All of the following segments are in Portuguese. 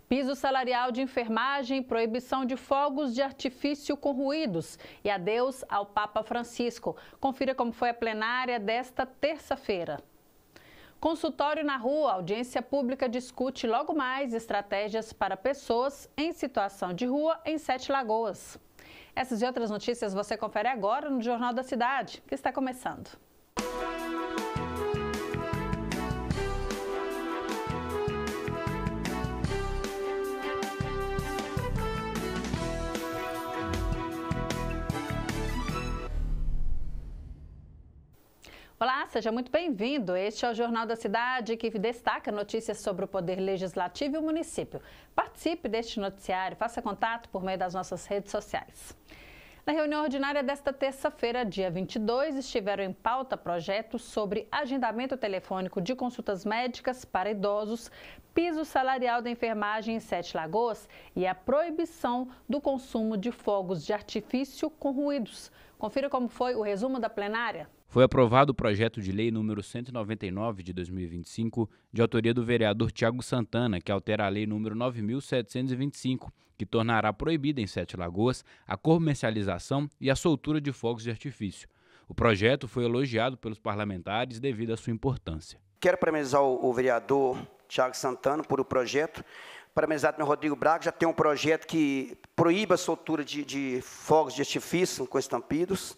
Piso salarial de enfermagem, proibição de fogos de artifício com ruídos e adeus ao Papa Francisco. Confira como foi a plenária desta terça-feira. Consultório na rua, audiência pública discute logo mais estratégias para pessoas em situação de rua em Sete Lagoas. Essas e outras notícias você confere agora no Jornal da Cidade, que está começando. Olá, seja muito bem-vindo. Este é o Jornal da Cidade, que destaca notícias sobre o Poder Legislativo e o município. Participe deste noticiário, faça contato por meio das nossas redes sociais. Na reunião ordinária desta terça-feira, dia 22, estiveram em pauta projetos sobre agendamento telefônico de consultas médicas para idosos, piso salarial da enfermagem em Sete Lagoas e a proibição do consumo de fogos de artifício com ruídos. Confira como foi o resumo da plenária. Foi aprovado o projeto de lei número 199 de 2025, de autoria do vereador Tiago Santana, que altera a lei número 9.725, que tornará proibida em Sete Lagoas a comercialização e a soltura de fogos de artifício. O projeto foi elogiado pelos parlamentares devido à sua importância. Quero parabenizar o vereador Tiago Santana por o projeto. Parabenizar também o Rodrigo Braga, já tem um projeto que proíbe a soltura de fogos de artifício com estampidos.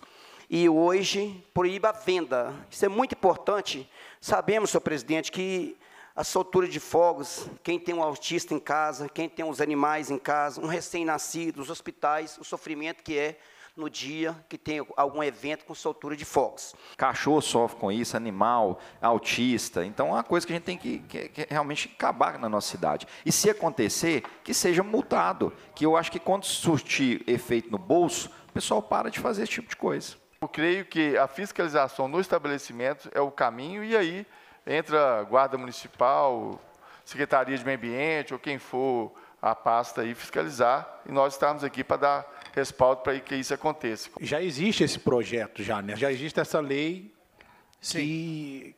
E hoje proíbe a venda. Isso é muito importante. Sabemos, senhor presidente, que a soltura de fogos, quem tem um autista em casa, quem tem os animais em casa, um recém-nascido, os hospitais, o sofrimento que é no dia que tem algum evento com soltura de fogos. Cachorro sofre com isso, animal, autista. Então, é uma coisa que a gente tem que realmente acabar na nossa cidade. E se acontecer, que seja multado. Que eu acho que quando surtir efeito no bolso, o pessoal para de fazer esse tipo de coisa. Eu creio que a fiscalização no estabelecimento é o caminho, e aí entra a Guarda Municipal, Secretaria de Meio Ambiente, ou quem for a pasta aí fiscalizar, e nós estamos aqui para dar respaldo para que isso aconteça. Já existe esse projeto, né? Já existe essa lei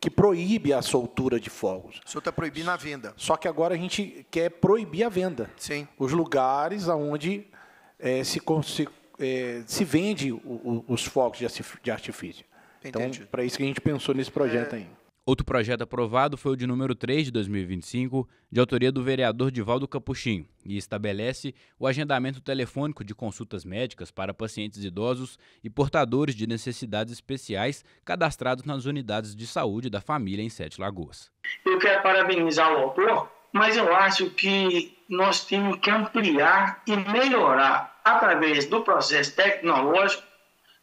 que proíbe a soltura de fogos. O senhor está proibindo a venda. Só que agora a gente quer proibir a venda. Sim. Os lugares onde se vende os fogos de artifício. Entendi. Então, para isso que a gente pensou nesse projeto aí. Outro projeto aprovado foi o de número 3 de 2025, de autoria do vereador Divaldo Capuchinho, e estabelece o agendamento telefônico de consultas médicas para pacientes idosos e portadores de necessidades especiais cadastrados nas unidades de saúde da família em Sete Lagoas. Eu quero parabenizar o autor, mas eu acho que nós temos que ampliar e melhorar, através do processo tecnológico,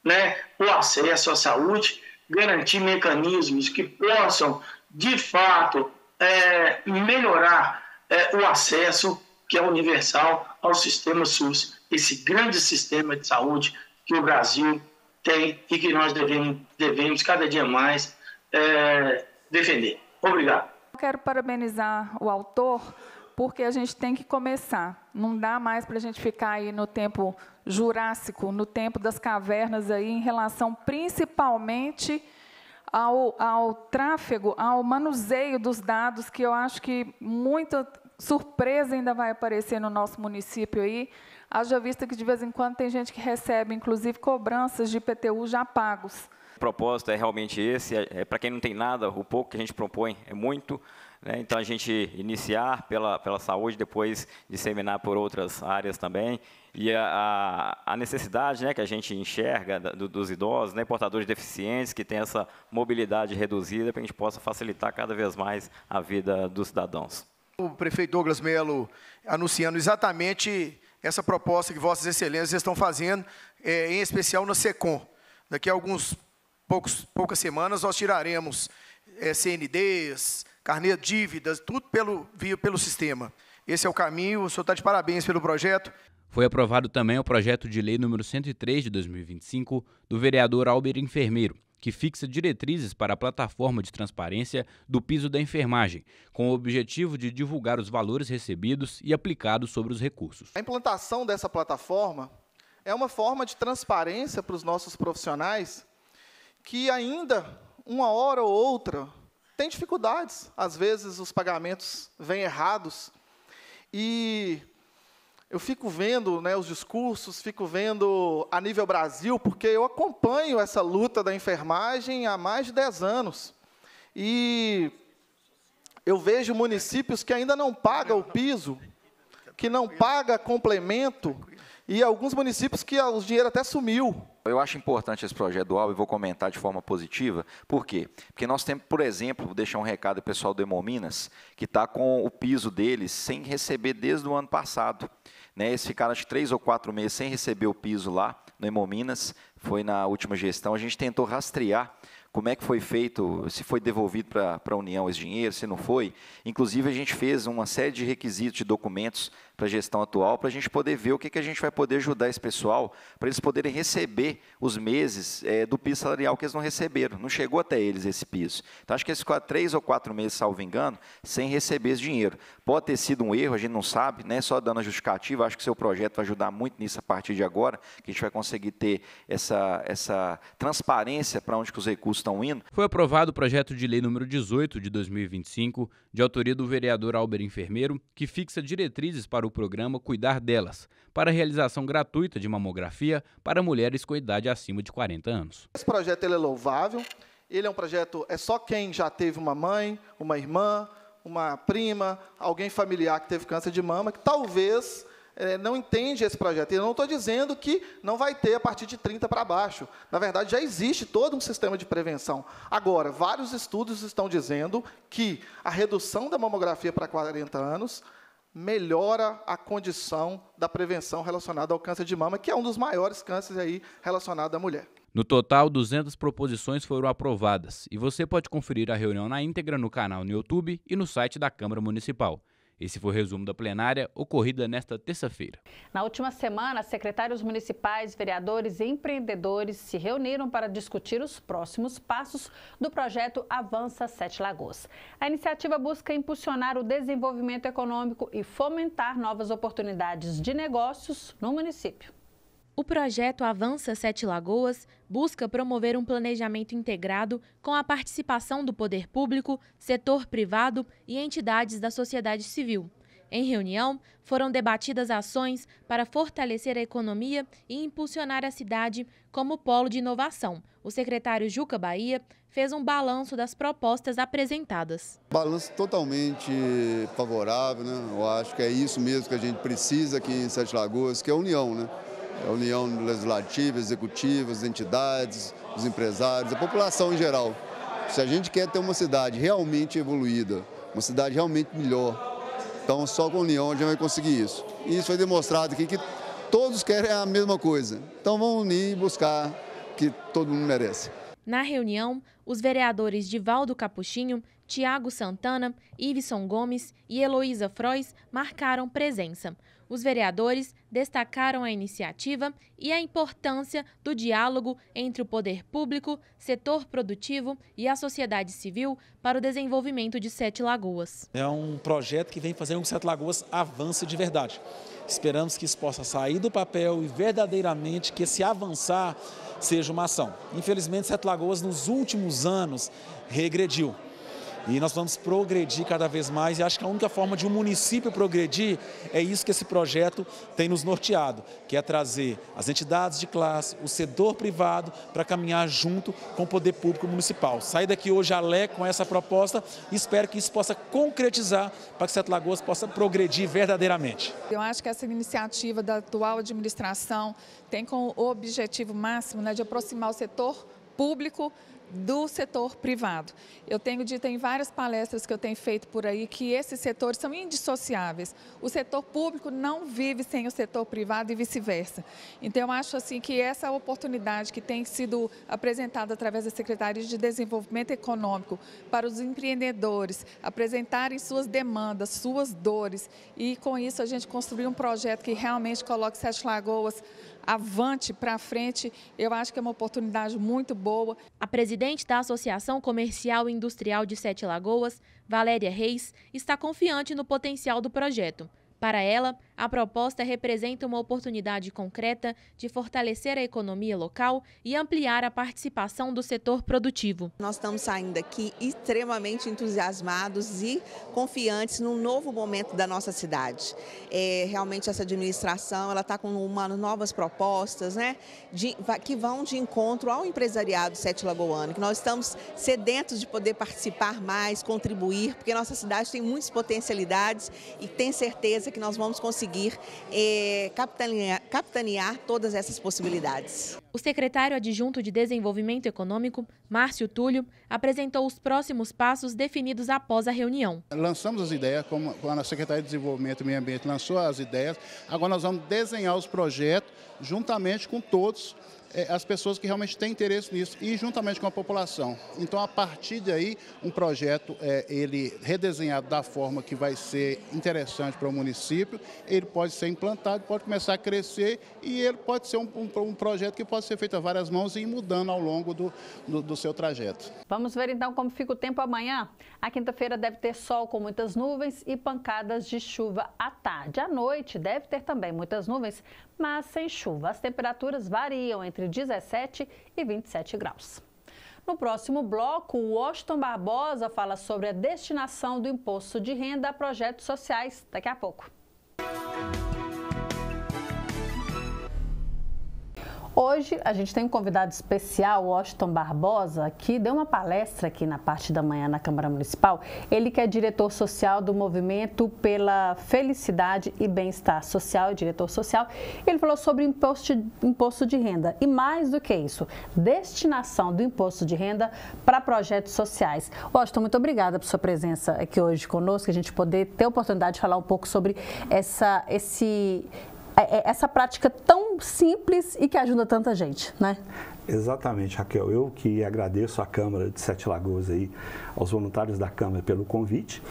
né, o acesso à saúde, garantir mecanismos que possam, de fato, melhorar o acesso, que é universal, ao sistema SUS, esse grande sistema de saúde que o Brasil tem e que nós devemos cada dia mais defender. Obrigado. Eu quero parabenizar o autor, porque a gente tem que começar. Não dá mais para a gente ficar aí no tempo jurássico, no tempo das cavernas, aí, em relação principalmente ao tráfego, ao manuseio dos dados, que eu acho que muita surpresa ainda vai aparecer no nosso município aí. Haja vista que de vez em quando tem gente que recebe, inclusive, cobranças de IPTU já pagos. O propósito é realmente esse, para quem não tem nada, o pouco que a gente propõe é muito, né? Então a gente iniciar pela saúde, depois disseminar por outras áreas também, e a necessidade, né, que a gente enxerga dos idosos, né, portadores deficientes, que tem essa mobilidade reduzida, para que a gente possa facilitar cada vez mais a vida dos cidadãos. O prefeito Douglas Melo anunciando exatamente essa proposta que Vossas Excelências estão fazendo, em especial na SECOM. Daqui a poucas semanas nós tiraremos CNDs, carnê de dívidas, tudo pelo sistema. Esse é o caminho, o senhor está de parabéns pelo projeto. Foi aprovado também o projeto de lei número 103 de 2025, do vereador Álber Enfermeiro, que fixa diretrizes para a plataforma de transparência do piso da enfermagem, com o objetivo de divulgar os valores recebidos e aplicados sobre os recursos. A implantação dessa plataforma é uma forma de transparência para os nossos profissionais que ainda, uma hora ou outra, tem dificuldades. Às vezes os pagamentos vêm errados. E eu fico vendo, né, os discursos, fico vendo a nível Brasil, porque eu acompanho essa luta da enfermagem há mais de 10 anos. E eu vejo municípios que ainda não pagam o piso, que não pagam complemento, e alguns municípios que o dinheiro até sumiu. Eu acho importante esse projeto do Alba e vou comentar de forma positiva. Por quê? Porque nós temos, por exemplo, vou deixar um recado ao pessoal do Hemominas, que está com o piso deles sem receber desde o ano passado. Eles ficaram, acho que 3 ou 4 meses sem receber o piso lá no Hemominas, foi na última gestão. A gente tentou rastrear como é que foi feito, se foi devolvido para a União esse dinheiro, se não foi. Inclusive, a gente fez uma série de requisitos de documentos para a gestão atual, para a gente poder ver o que a gente vai poder ajudar esse pessoal, para eles poderem receber os meses do piso salarial que eles não receberam. Não chegou até eles esse piso. Então, acho que eles ficaram 3 ou 4 meses, salvo engano, sem receber esse dinheiro. Pode ter sido um erro, a gente não sabe, né? Só dando a justificativa. Acho que o seu projeto vai ajudar muito nisso a partir de agora, que a gente vai conseguir ter essa transparência para onde que os recursos estão indo. Foi aprovado o projeto de lei número 18 de 2025, de autoria do vereador Álber Enfermeiro, que fixa diretrizes para o programa Cuidar Delas, para a realização gratuita de mamografia para mulheres com idade acima de 40 anos. Esse projeto ele é louvável, ele é um projeto, é só quem já teve uma mãe, uma irmã, uma prima, alguém familiar que teve câncer de mama, que talvez não entende esse projeto. E eu não estou dizendo que não vai ter a partir de 30 para baixo. Na verdade, já existe todo um sistema de prevenção. Agora, vários estudos estão dizendo que a redução da mamografia para 40 anos melhora a condição da prevenção relacionada ao câncer de mama, que é um dos maiores cânceres aí relacionado à mulher. No total, 200 proposições foram aprovadas e você pode conferir a reunião na íntegra no canal no YouTube e no site da Câmara Municipal. Esse foi o resumo da plenária ocorrida nesta terça-feira. Na última semana, secretários municipais, vereadores e empreendedores se reuniram para discutir os próximos passos do projeto Avança Sete Lagoas. A iniciativa busca impulsionar o desenvolvimento econômico e fomentar novas oportunidades de negócios no município. O projeto Avança Sete Lagoas busca promover um planejamento integrado com a participação do poder público, setor privado e entidades da sociedade civil. Em reunião, foram debatidas ações para fortalecer a economia e impulsionar a cidade como polo de inovação. O secretário Juca Bahia fez um balanço das propostas apresentadas. Balanço totalmente favorável, né? Eu acho que é isso mesmo que a gente precisa aqui em Sete Lagoas, que é a união, né? A união legislativa, executiva, as entidades, os empresários, a população em geral. Se a gente quer ter uma cidade realmente evoluída, uma cidade realmente melhor, então só com a união a gente vai conseguir isso. E isso foi demonstrado aqui que todos querem a mesma coisa. Então vamos unir e buscar o que todo mundo merece. Na reunião, os vereadores Divaldo Capuchinho, Tiago Santana, Iveson Gomes e Heloísa Frois marcaram presença. Os vereadores destacaram a iniciativa e a importância do diálogo entre o poder público, setor produtivo e a sociedade civil para o desenvolvimento de Sete Lagoas. É um projeto que vem fazer com que Sete Lagoas avance de verdade. Esperamos que isso possa sair do papel e verdadeiramente que esse avançar seja uma ação. Infelizmente, Sete Lagoas nos últimos anos regrediu. E nós vamos progredir cada vez mais e acho que a única forma de um município progredir é isso que esse projeto tem nos norteado, que é trazer as entidades de classe, o setor privado para caminhar junto com o poder público municipal. Sair daqui hoje alegre com essa proposta e espero que isso possa concretizar para que Sete Lagoas possa progredir verdadeiramente. Eu acho que essa iniciativa da atual administração tem como objetivo máximo, né, de aproximar o setor público do setor privado. Eu tenho dito em várias palestras que eu tenho feito por aí que esses setores são indissociáveis. O setor público não vive sem o setor privado e vice-versa. Então, eu acho assim que essa oportunidade que tem sido apresentada através da Secretaria de Desenvolvimento Econômico para os empreendedores apresentarem suas demandas, suas dores e, com isso, a gente construir um projeto que realmente coloque Sete Lagoas avante, para frente, eu acho que é uma oportunidade muito boa. A presidente da Associação Comercial e Industrial de Sete Lagoas, Valéria Reis, está confiante no potencial do projeto. Para ela, a proposta representa uma oportunidade concreta de fortalecer a economia local e ampliar a participação do setor produtivo. Nós estamos saindo aqui extremamente entusiasmados e confiantes num novo momento da nossa cidade. Realmente essa administração está com novas propostas, né, que vão de encontro ao empresariado sete-lagoano, que nós estamos sedentos de poder participar mais, contribuir, porque nossa cidade tem muitas potencialidades e tem certeza que nós vamos conseguir capitanear todas essas possibilidades. O secretário adjunto de Desenvolvimento Econômico, Márcio Túlio, apresentou os próximos passos definidos após a reunião. Lançamos as ideias, quando a Secretaria de Desenvolvimento e Meio Ambiente lançou as ideias, agora nós vamos desenhar os projetos juntamente com todos as pessoas que realmente têm interesse nisso e juntamente com a população. Então, a partir daí, um projeto, ele redesenhado da forma que vai ser interessante para o município, ele pode ser implantado, pode começar a crescer e ele pode ser um projeto que pode ser feito a várias mãos e ir mudando ao longo do seu trajeto. Vamos ver então como fica o tempo amanhã. A quinta-feira deve ter sol com muitas nuvens e pancadas de chuva à tarde. À noite deve ter também muitas nuvens, mas sem chuva. As temperaturas variam entre 17 e 27 graus. No próximo bloco, o Washington Barbosa fala sobre a destinação do imposto de renda a projetos sociais. Daqui a pouco. Hoje a gente tem um convidado especial, o Washington Barbosa, que deu uma palestra aqui na parte da manhã na Câmara Municipal. Ele que é diretor social do Movimento pela Felicidade e Bem-Estar Social, diretor social. Ele falou sobre imposto de renda e mais do que isso, destinação do imposto de renda para projetos sociais. Washington, muito obrigada por sua presença aqui hoje conosco, a gente poder ter a oportunidade de falar um pouco sobre essa prática tão simples e que ajuda tanta gente, né? Exatamente, Raquel. Eu que agradeço à Câmara de Sete Lagoas aí, aos voluntários da Câmara pelo convite.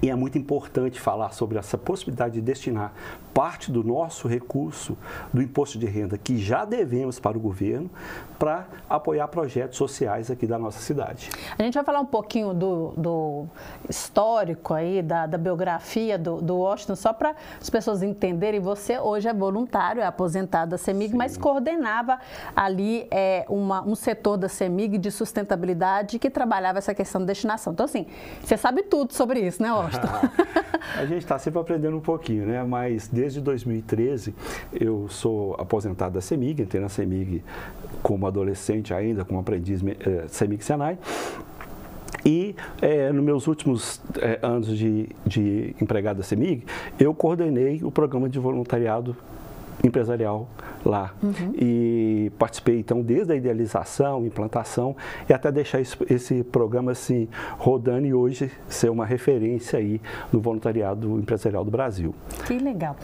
E é muito importante falar sobre essa possibilidade de destinar parte do nosso recurso do imposto de renda que já devemos para o governo para apoiar projetos sociais aqui da nossa cidade. A gente vai falar um pouquinho do histórico aí, da biografia do Washington, só para as pessoas entenderem. Você hoje é voluntário, é aposentado da CEMIG, sim, mas coordenava ali um setor da CEMIG de sustentabilidade que trabalhava essa questão de destinação. Então, assim, você sabe tudo sobre isso, né, Washington? A gente está sempre aprendendo um pouquinho, né? Mas desde 2013 eu sou aposentado da CEMIG, entrei na CEMIG como adolescente ainda, como aprendiz CEMIG Senai. E nos meus últimos anos de empregado da CEMIG, eu coordenei o programa de voluntariado empresarial lá. E participei então desde a idealização, implantação e até deixar esse programa assim rodando e hoje ser uma referência aí no voluntariado empresarial do Brasil. Que legal.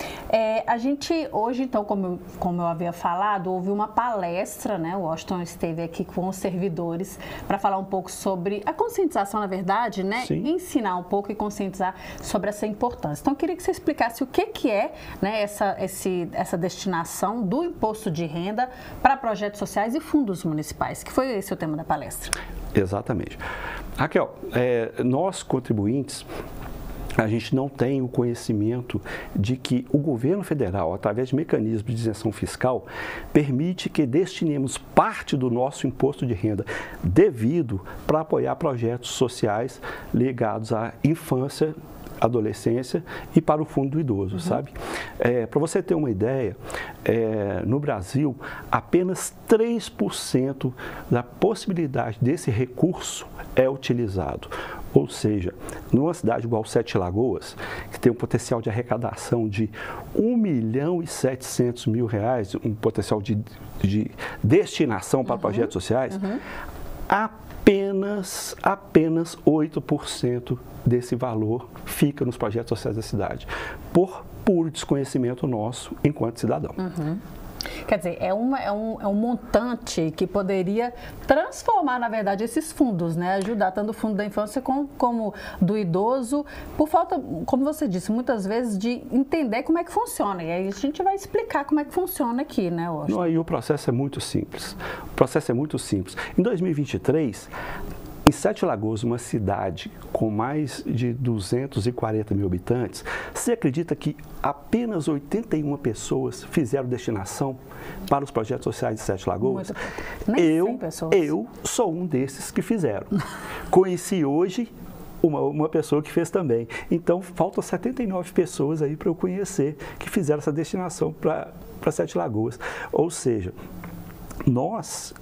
A gente hoje então, como eu havia falado, houve uma palestra, né? O Washington esteve aqui com os servidores para falar um pouco sobre a conscientização, na verdade, né? Sim. Ensinar um pouco e conscientizar sobre essa importância. Então eu queria que você explicasse o que é, né, essa destinação do imposto de renda para projetos sociais e fundos municipais, que foi esse o tema da palestra. Exatamente. Raquel, nós contribuintes, a gente não tem o conhecimento de que o governo federal, através de mecanismos de isenção fiscal, permite que destinemos parte do nosso imposto de renda devido para apoiar projetos sociais ligados à infância, adolescência e para o fundo do idoso, sabe? Para você ter uma ideia, no Brasil, apenas 3% da possibilidade desse recurso é utilizado. Ou seja, numa cidade igual Sete Lagoas, que tem um potencial de arrecadação de R$1.700.000, um potencial de destinação para projetos sociais, apenas 8% desse valor fica nos projetos sociais da cidade, por puro desconhecimento nosso enquanto cidadão. Quer dizer, é um montante que poderia transformar, na verdade, esses fundos, né? Ajudar tanto o fundo da infância como do idoso, por falta, como você disse, muitas vezes de entender como é que funciona. E aí a gente vai explicar como é que funciona aqui, né, Washington? E o processo é muito simples. Em 2023, Em Sete Lagoas, uma cidade com mais de 240 mil habitantes, você acredita que apenas 81 pessoas fizeram destinação para os projetos sociais de Sete Lagoas? Eu sou um desses que fizeram. Conheci hoje uma pessoa que fez também. Então, faltam 79 pessoas aí para eu conhecer que fizeram essa destinação para Sete Lagoas. Ou seja, nós,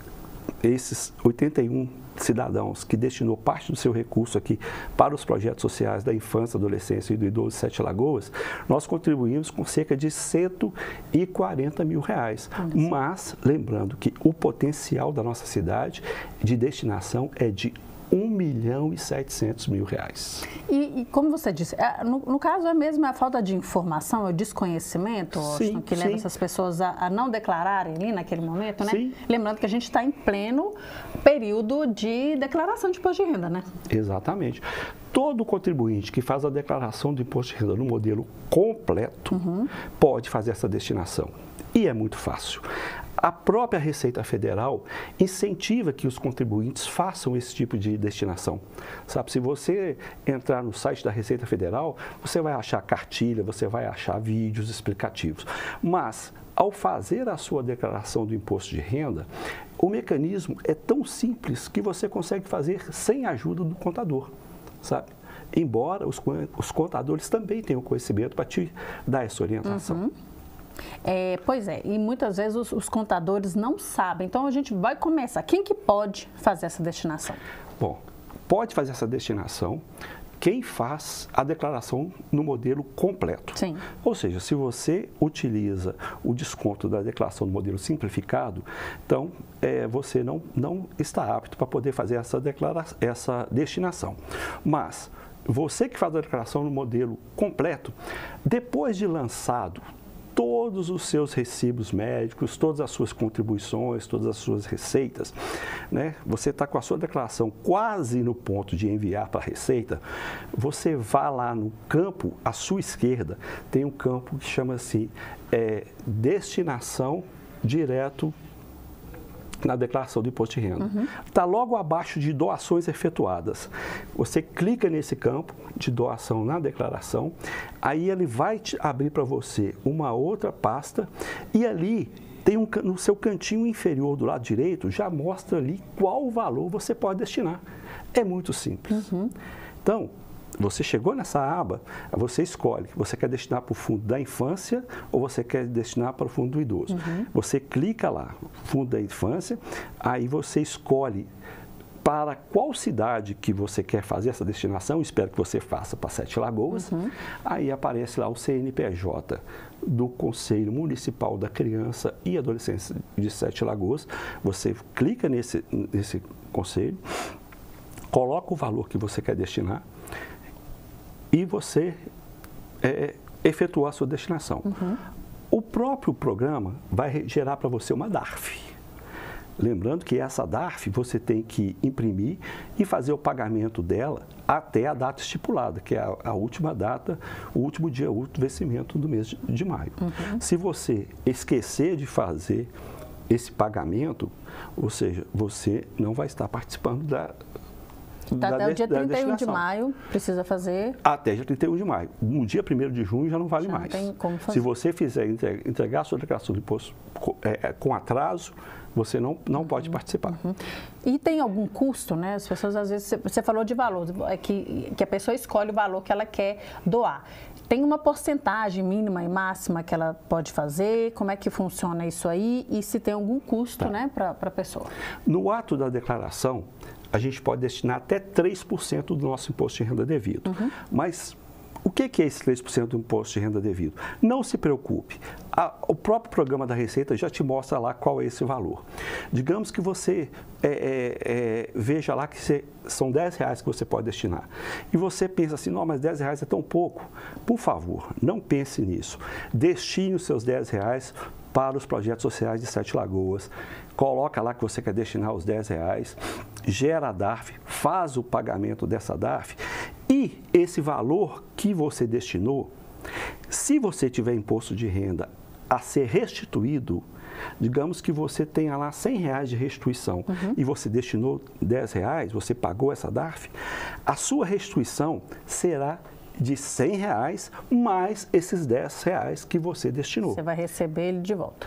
esses 81 cidadãos que destinou parte do seu recurso aqui para os projetos sociais da infância, adolescência e do idoso de Sete Lagoas, nós contribuímos com cerca de R$140 mil. Mas, lembrando que o potencial da nossa cidade de destinação é de R$1.700.000. E como você disse, no caso é mesmo a falta de informação, o desconhecimento, Austin, que leva essas pessoas a não declararem ali naquele momento, né? Sim. Lembrando que a gente está em pleno período de declaração de imposto de renda, né? Exatamente. Todo contribuinte que faz a declaração do imposto de renda no modelo completo pode fazer essa destinação. E é muito fácil. A própria Receita Federal incentiva que os contribuintes façam esse tipo de destinação. Sabe, se você entrar no site da Receita Federal, você vai achar cartilha, você vai achar vídeos explicativos. Mas, ao fazer a sua declaração do imposto de renda, o mecanismo é tão simples que você consegue fazer sem a ajuda do contador, sabe? Embora os contadores também tenham conhecimento para te dar essa orientação. Pois é, e muitas vezes os contadores não sabem. Então, a gente vai começar. Quem que pode fazer essa destinação? Bom, pode fazer essa destinação quem faz a declaração no modelo completo. Sim. Ou seja, se você utiliza o desconto da declaração no modelo simplificado, então você não está apto para poder fazer essa destinação. Mas você que faz a declaração no modelo completo, depois de lançado todos os seus recibos médicos, todas as suas contribuições, todas as suas receitas, né? Você está com a sua declaração quase no ponto de enviar para a Receita, você vai lá no campo à sua esquerda, tem um campo que chama-se destinação direto na declaração do imposto de renda. Está logo abaixo de doações efetuadas. Você clica nesse campo de doação na declaração, aí ele vai te abrir para você uma outra pasta e ali tem no seu cantinho inferior do lado direito, já mostra ali qual valor você pode destinar. É muito simples. Então, você chegou nessa aba, você escolhe, você quer destinar para o fundo da infância ou você quer destinar para o fundo do idoso. Você clica lá, fundo da infância, aí você escolhe para qual cidade que você quer fazer essa destinação, espero que você faça para Sete Lagoas, aí aparece lá o CNPJ do Conselho Municipal da Criança e Adolescência de Sete Lagoas, você clica nesse conselho, coloca o valor que você quer destinar, e você efetuar a sua destinação. O próprio programa vai gerar para você uma DARF. Lembrando que essa DARF você tem que imprimir e fazer o pagamento dela até a data estipulada, que é a última data, o último dia útil do vencimento do mês de maio. Se você esquecer de fazer esse pagamento, ou seja, você não vai estar participando até o dia 31 de maio, precisa fazer? Até dia 31 de maio. No dia 1º de junho já não vale mais. Não tem como fazer. Se você fizer entregar a sua declaração de imposto com atraso, você não pode participar. E tem algum custo, né? As pessoas, às vezes, você falou de valor, que a pessoa escolhe o valor que ela quer doar. Tem uma porcentagem mínima e máxima que ela pode fazer? Como é que funciona isso aí? E se tem algum custo, né, para a pessoa? No ato da declaração, a gente pode destinar até 3% do nosso imposto de renda devido. Mas o que é esse 3% do imposto de renda devido? Não se preocupe, o próprio programa da Receita já te mostra lá qual é esse valor. Digamos que você veja lá que são R$10 que você pode destinar. E você pensa assim, não, mas R$10 é tão pouco. Por favor, não pense nisso. Destine os seus R$10 para os projetos sociais de Sete Lagoas. Coloca lá que você quer destinar os R$10, gera a DARF, faz o pagamento dessa DARF e esse valor que você destinou, se você tiver imposto de renda a ser restituído, digamos que você tenha lá R$100 de restituição e você destinou R$10, você pagou essa DARF, a sua restituição será de R$100 mais esses R$10 que você destinou. Você vai receber ele de volta.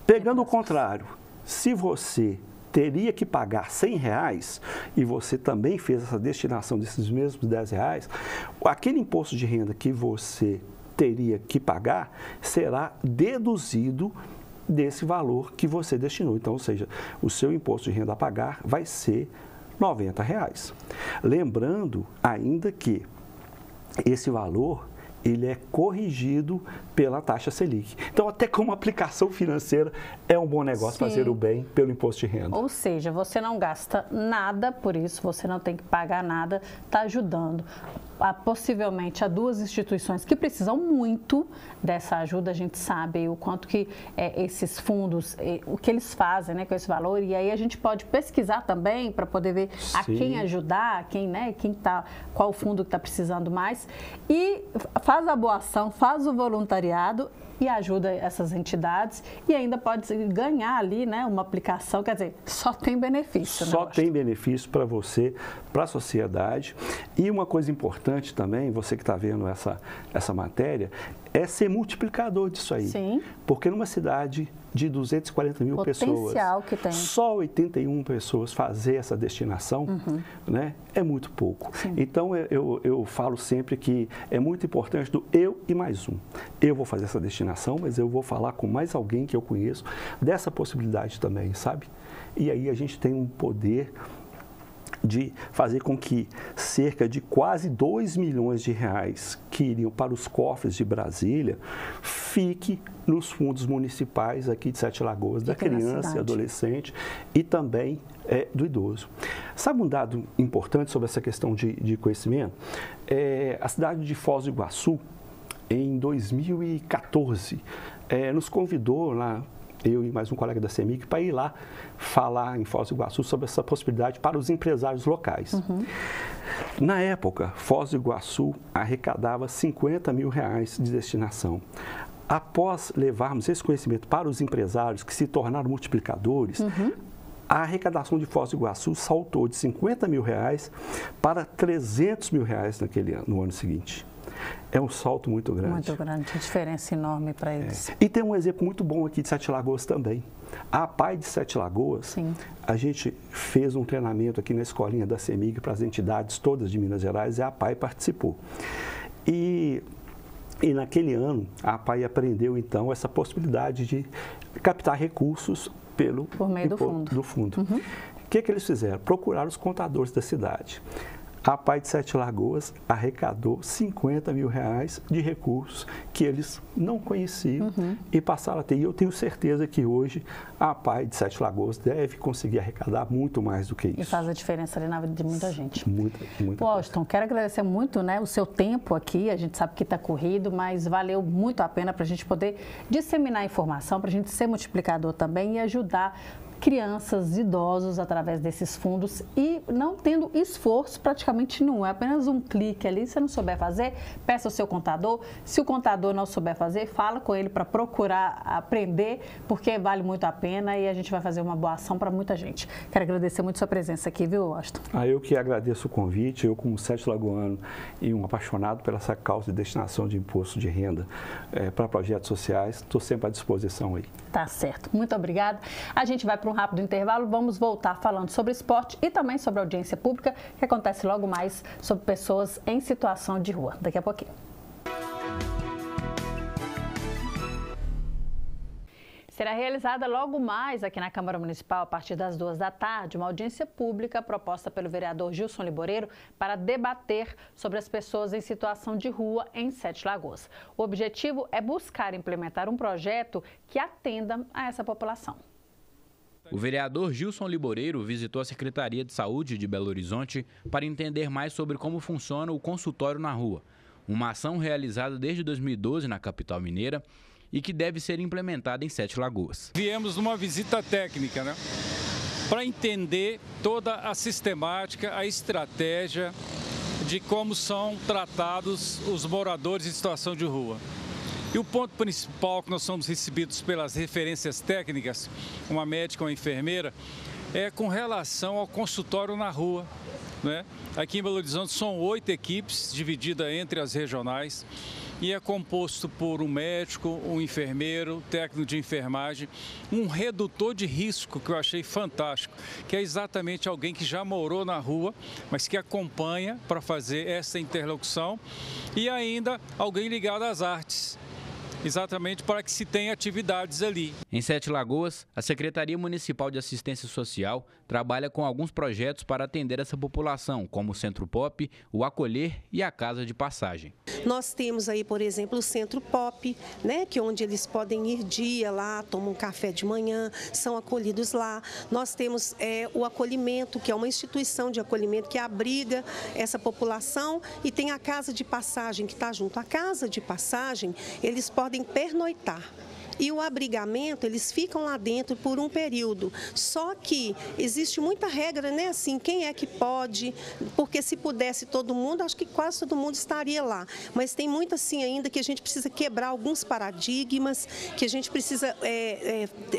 Pegando o contrário, se você teria que pagar R$100 e você também fez essa destinação desses mesmos R$10, aquele imposto de renda que você teria que pagar será deduzido desse valor que você destinou. Então, ou seja, o seu imposto de renda a pagar vai ser R$90. Lembrando ainda que esse valor ele é corrigido pela taxa Selic. Então, até como aplicação financeira, é um bom negócio fazer o bem pelo imposto de renda. Ou seja, você não gasta nada, por isso você não tem que pagar nada, está ajudando possivelmente a duas instituições que precisam muito dessa ajuda. A gente sabe o quanto que esses fundos, o que eles fazem, né, com esse valor, e aí a gente pode pesquisar também para poder ver a quem ajudar, qual o fundo que está precisando mais, e faz a boa ação, faz o voluntariado e ajuda essas entidades e ainda pode ganhar ali, né, uma aplicação, quer dizer, só tem benefício. Só tem benefício para você, para a sociedade. E uma coisa importante também, você que está vendo essa matéria, é ser multiplicador disso aí. Sim. Porque numa cidade de 240 mil pessoas, que tem. só 81 pessoas fazer essa destinação, né, é muito pouco. Sim. Então, eu falo sempre que é muito importante do eu e mais um. Eu vou fazer essa destinação, mas eu vou falar com mais alguém que eu conheço dessa possibilidade também, sabe? E aí a gente tem um poder de fazer com que cerca de quase R$2 milhões que iriam para os cofres de Brasília fique nos fundos municipais aqui de Sete Lagoas, da criança e adolescente e também do idoso. Sabe um dado importante sobre essa questão de conhecimento? A cidade de Foz do Iguaçu, em 2014, nos convidou lá, eu e mais um colega da CEMIG, para ir lá falar em Foz do Iguaçu sobre essa possibilidade para os empresários locais. Na época, Foz do Iguaçu arrecadava R$50 mil de destinação. Após levarmos esse conhecimento para os empresários que se tornaram multiplicadores, a arrecadação de Foz do Iguaçu saltou de R$50 mil para R$300 mil no ano seguinte. É um salto muito grande. Muito grande, diferença enorme para eles. E tem um exemplo muito bom aqui de Sete Lagoas também. A APAI de Sete Lagoas, a gente fez um treinamento aqui na escolinha da CEMIG para as entidades todas de Minas Gerais e a APAI participou. E naquele ano, a APAI aprendeu, então, essa possibilidade de captar recursos por meio do fundo. O que eles fizeram? Procuraram os contadores da cidade. A APAI de Sete Lagoas arrecadou R$50 mil de recursos que eles não conheciam e passaram a ter. E eu tenho certeza que hoje a APAI de Sete Lagoas deve conseguir arrecadar muito mais do que isso. E faz a diferença ali na vida de muita gente. Muita. Washington, quero agradecer muito, né, o seu tempo aqui. A gente sabe que está corrido, mas valeu muito a pena para a gente poder disseminar informação, para a gente ser multiplicador também e ajudar crianças, idosos através desses fundos e não tendo esforço praticamente nenhum, é apenas um clique ali. Se não souber fazer, peça ao seu contador. Se o contador não souber fazer, fala com ele para procurar aprender, porque vale muito a pena e a gente vai fazer uma boa ação para muita gente. Quero agradecer muito sua presença aqui, viu, Washington? Eu que agradeço o convite. Eu, como sete lagoano e um apaixonado pela essa causa de destinação de imposto de renda para projetos sociais, estou sempre à disposição aí. Tá certo. Muito obrigada. A gente vai para um rápido intervalo, vamos voltar falando sobre esporte e também sobre audiência pública, que acontece logo mais sobre pessoas em situação de rua. Daqui a pouquinho. Será realizada logo mais aqui na Câmara Municipal, a partir das 14h, uma audiência pública proposta pelo vereador Gilson Liboreiro para debater sobre as pessoas em situação de rua em Sete Lagoas. O objetivo é buscar implementar um projeto que atenda a essa população. O vereador Gilson Liboreiro visitou a Secretaria de Saúde de Belo Horizonte para entender mais sobre como funciona o consultório na rua, uma ação realizada desde 2012 na capital mineira e que deve ser implementada em Sete Lagoas. Viemos numa visita técnica, né, para entender toda a sistemática, a estratégia de como são tratados os moradores em situação de rua. E o ponto principal que nós somos recebidos pelas referências técnicas, uma médica ou uma enfermeira, é com relação ao consultório na rua, né? Aqui em Belo Horizonte são 8 equipes divididas entre as regionais e é composto por um médico, um enfermeiro, técnico de enfermagem, um redutor de risco que eu achei fantástico, que é exatamente alguém que já morou na rua, mas que acompanha para fazer essa interlocução, e ainda alguém ligado às artes, exatamente para que se tenha atividades ali. Em Sete Lagoas, a Secretaria Municipal de Assistência Social trabalha com alguns projetos para atender essa população, como o Centro Pop, o Acolher e a Casa de Passagem. Nós temos aí, por exemplo, o Centro Pop, né, que é onde eles podem ir dia lá, tomam um café de manhã, são acolhidos lá. Nós temos o acolhimento, que é uma instituição de acolhimento que abriga essa população, e tem a Casa de Passagem, que está junto. A Casa de Passagem, eles podem pernoitar. E o abrigamento, eles ficam lá dentro por um período. Só que existe muita regra, né? Assim, quem é que pode? Porque se pudesse todo mundo, acho que quase todo mundo estaria lá. Mas tem muito assim ainda que a gente precisa quebrar alguns paradigmas, que a gente precisa,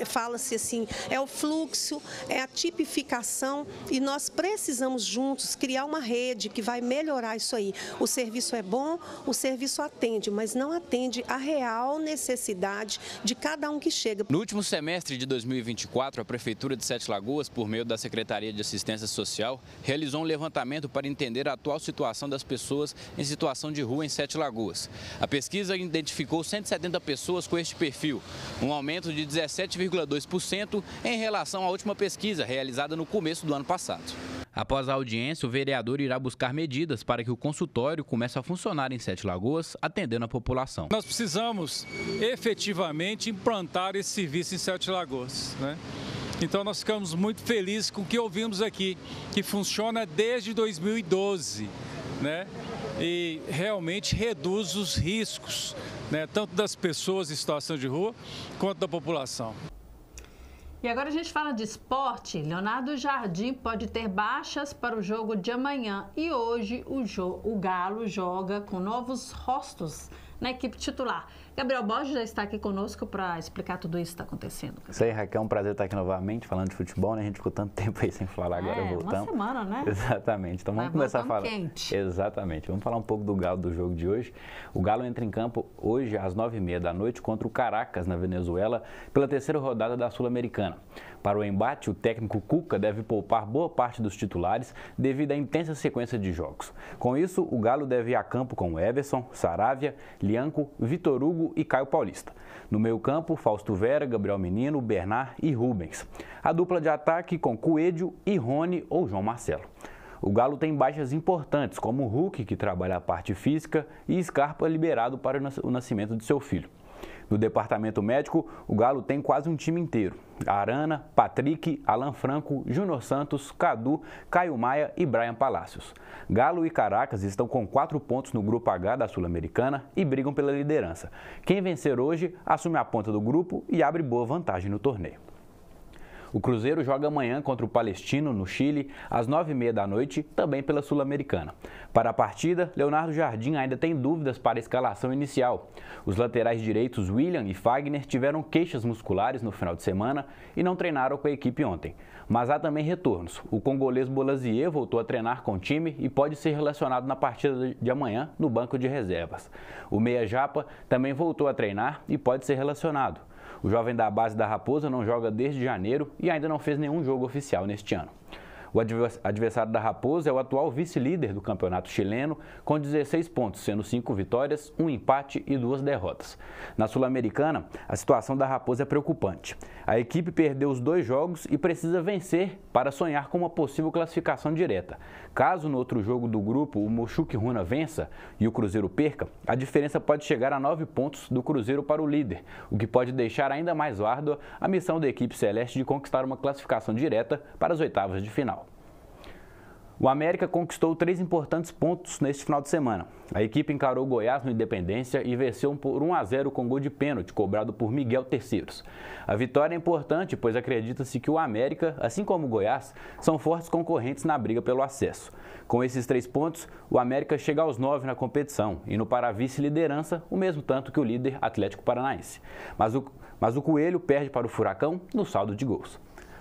fala-se assim, é o fluxo, é a tipificação, e nós precisamos juntos criar uma rede que vai melhorar isso aí. O serviço é bom, o serviço atende, mas não atende a real necessidade de cada um que chega. No último semestre de 2024, a Prefeitura de Sete Lagoas, por meio da Secretaria de Assistência Social, realizou um levantamento para entender a atual situação das pessoas em situação de rua em Sete Lagoas. A pesquisa identificou 170 pessoas com este perfil, um aumento de 17,2% em relação à última pesquisa, realizada no começo do ano passado. Após a audiência, o vereador irá buscar medidas para que o consultório comece a funcionar em Sete Lagoas, atendendo a população. Nós precisamos efetivamente implantar esse serviço em Sete Lagoas, né? Então nós ficamos muito felizes com o que ouvimos aqui, que funciona desde 2012, né? E realmente reduz os riscos, né? Tanto das pessoas em situação de rua, quanto da população. E agora a gente fala de esporte. Leonardo Jardim pode ter baixas para o jogo de amanhã. E hoje o Galo joga com novos rostos na equipe titular. Gabriel Borges já está aqui conosco para explicar tudo isso que está acontecendo. Isso aí, Raquel, é um prazer estar aqui novamente falando de futebol, né? A gente ficou tanto tempo aí sem falar, agora voltamos. Uma semana, né? Exatamente. Então vamos começar a falar. Quente. Exatamente. Vamos falar um pouco do Galo, do jogo de hoje. O Galo entra em campo hoje às 9h30 da noite contra o Caracas, na Venezuela, pela terceira rodada da Sul-Americana. Para o embate, o técnico Cuca deve poupar boa parte dos titulares devido à intensa sequência de jogos. Com isso, o Galo deve ir a campo com Everson, Saravia, Lianco, Vitor Hugo e Caio Paulista. No meio-campo, Fausto Vera, Gabriel Menino, Bernard e Rubens. A dupla de ataque com Coelho e Rony ou João Marcelo. O Galo tem baixas importantes, como o Hulk, que trabalha a parte física, e Scarpa liberado para o nascimento de seu filho. No departamento médico, o Galo tem quase um time inteiro. Arana, Patrick, Alan Franco, Júnior Santos, Cadu, Caio Maia e Brian Palácios. Galo e Caracas estão com 4 pontos no Grupo H da Sul-Americana e brigam pela liderança. Quem vencer hoje assume a ponta do grupo e abre boa vantagem no torneio. O Cruzeiro joga amanhã contra o Palestino, no Chile, às 9h30 da noite, também pela Sul-Americana. Para a partida, Leonardo Jardim ainda tem dúvidas para a escalação inicial. Os laterais direitos William e Fagner tiveram queixas musculares no final de semana e não treinaram com a equipe ontem. Mas há também retornos. O congolês Bolazier voltou a treinar com o time e pode ser relacionado na partida de amanhã no banco de reservas. O Meia Japa também voltou a treinar e pode ser relacionado. O jovem da base da Raposa não joga desde janeiro e ainda não fez nenhum jogo oficial neste ano. O adversário da Raposa é o atual vice-líder do campeonato chileno, com 16 pontos, sendo 5 vitórias, 1 empate e 2 derrotas. Na Sul-Americana, a situação da Raposa é preocupante. A equipe perdeu os 2 jogos e precisa vencer para sonhar com uma possível classificação direta. Caso no outro jogo do grupo o Mochuque Runa vença e o Cruzeiro perca, a diferença pode chegar a 9 pontos do Cruzeiro para o líder, o que pode deixar ainda mais árdua a missão da equipe celeste de conquistar uma classificação direta para as oitavas de final. O América conquistou 3 importantes pontos neste final de semana. A equipe encarou o Goiás no Independência e venceu por 1-0 com gol de pênalti, cobrado por Miguel Terceiros. A vitória é importante, pois acredita-se que o América, assim como o Goiás, são fortes concorrentes na briga pelo acesso. Com esses 3 pontos, o América chega aos 9 na competição, indo para a vice-liderança, o mesmo tanto que o líder Atlético Paranaense. Mas o Coelho perde para o Furacão no saldo de gols.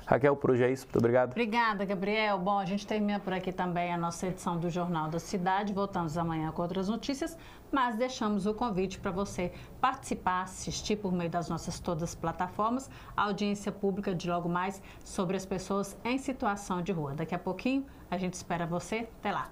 Raquel, por hoje é isso. Muito obrigado. Obrigada, Gabriel. Bom, a gente termina por aqui também a nossa edição do Jornal da Cidade. Voltamos amanhã com outras notícias, mas deixamos o convite para você participar, assistir por meio das nossas todas as plataformas, a audiência pública de logo mais sobre as pessoas em situação de rua. Daqui a pouquinho a gente espera você. Até lá.